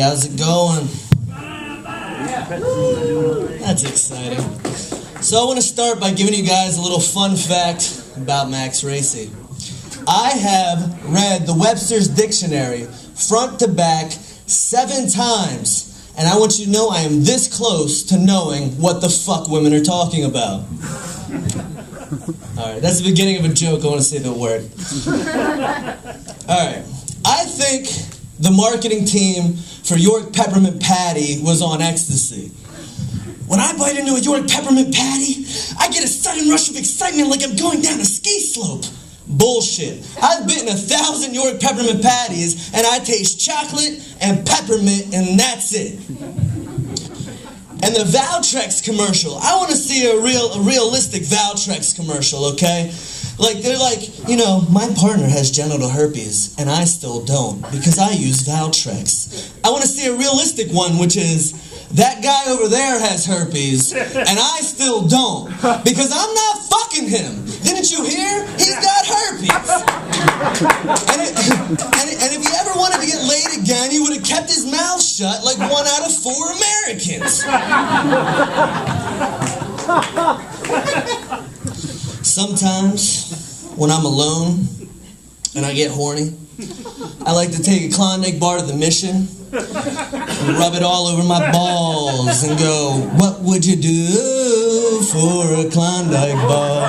how's it going? That's exciting. So I want to start by giving you guys a little fun fact about Max Racey. I have read the Webster's Dictionary front to back 7 times, and I want you to know I am this close to knowing what the fuck women are talking about. Alright, that's the beginning of a joke. I want to say the word. Alright, I think the marketing team for York Peppermint Patty was on ecstasy. When I bite into a York Peppermint Patty, I get a sudden rush of excitement like I'm going down a ski slope. Bullshit. I've bitten 1,000 York Peppermint Patties, and I taste chocolate and peppermint, and that's it. And the Valtrex commercial. I want to see a realistic Valtrex commercial, okay? Like, they're like, you know, my partner has genital herpes, and I still don't, because I use Valtrex. I want to see a realistic one, which is, that guy over there has herpes, and I still don't, because I'm not fucking him. Didn't you hear? He's got herpes. And if he ever wanted to get laid again, he would have kept his mouth shut like 1 out of 4 Americans. Sometimes, when I'm alone and I get horny, I like to take a Klondike bar to the Mission and rub it all over my balls and go, what would you do for a Klondike bar?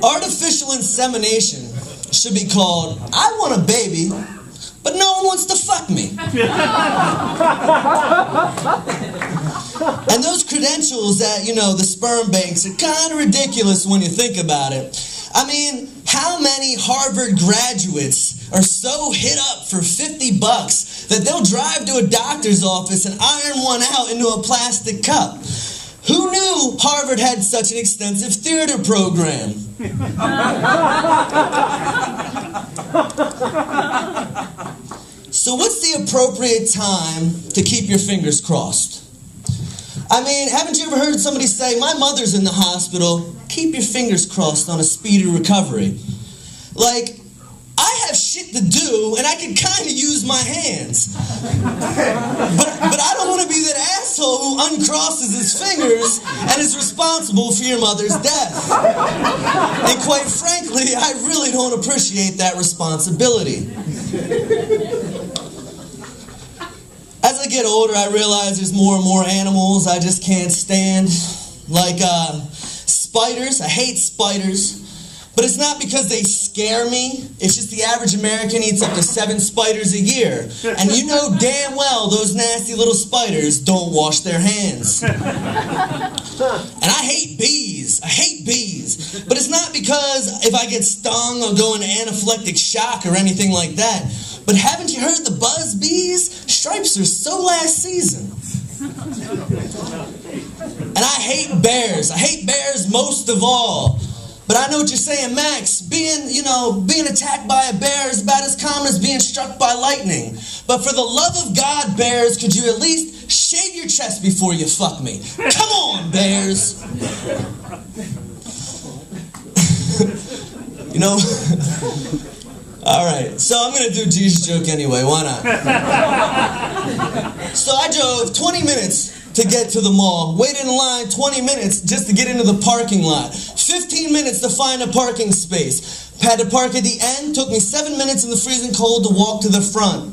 Artificial insemination should be called, I want a baby, but no one wants to fuck me. And those credentials at, you know, the sperm banks are kind of ridiculous when you think about it. I mean, how many Harvard graduates are so hit up for $50 that they'll drive to a doctor's office and iron one out into a plastic cup? Who knew Harvard had such an extensive theater program? So what's the appropriate time to keep your fingers crossed? I mean, haven't you ever heard somebody say, my mother's in the hospital, keep your fingers crossed on a speedy recovery? Like, I have shit to do, and I can kind of use my hands. But I don't want to be that asshole who uncrosses his fingers and is responsible for your mother's death. And quite frankly, I really don't appreciate that responsibility. As I get older, I realize there's more and more animals I just can't stand. Like spiders. I hate spiders. But it's not because they scare me. It's just the average American eats up to 7 spiders a year. And you know damn well those nasty little spiders don't wash their hands. And I hate bees. I hate bees. But it's not because if I get stung I'll go into anaphylactic shock or anything like that. But haven't you heard the buzz bees? Stripes are so last season. And I hate bears. I hate bears most of all. But I know what you're saying, Max. Being attacked by a bear is about as common as being struck by lightning. But for the love of God, bears, could you at least shave your chest before you fuck me? Come on, bears. You know? All right, so I'm going to do a Jesus joke anyway. Why not? So I drove 20 minutes to get to the mall, waited in line 20 minutes just to get into the parking lot, 15 minutes to find a parking space, had to park at the end, took me 7 minutes in the freezing cold to walk to the front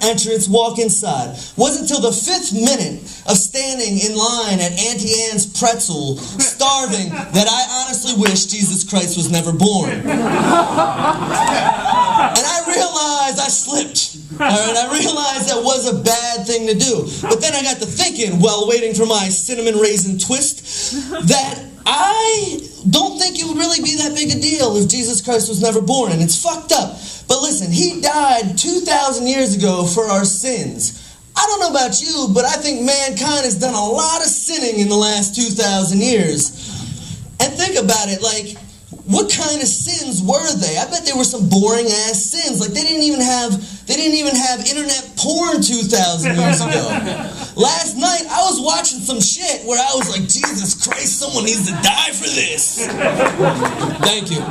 entrance, walk inside. Wasn't until the 5th minute of standing in line at Auntie Anne's Pretzel, starving, that I honestly wish Jesus Christ was never born. And I realized I slipped. All right, I realized that was a bad thing to do. But then I got to thinking, while waiting for my cinnamon raisin twist, that I don't think it would really be that big a deal if Jesus Christ was never born, and it's fucked up. But listen, he died 2,000 years ago for our sins. I don't know about you, but I think mankind has done a lot of sinning in the last 2,000 years. And think about it, like, what kind of sins were they? I bet they were some boring-ass sins. Like, they didn't even have They didn't even have internet porn 2,000 years ago. Last night, I was watching some shit where I was like, Jesus Christ, someone needs to die for this. Thank you.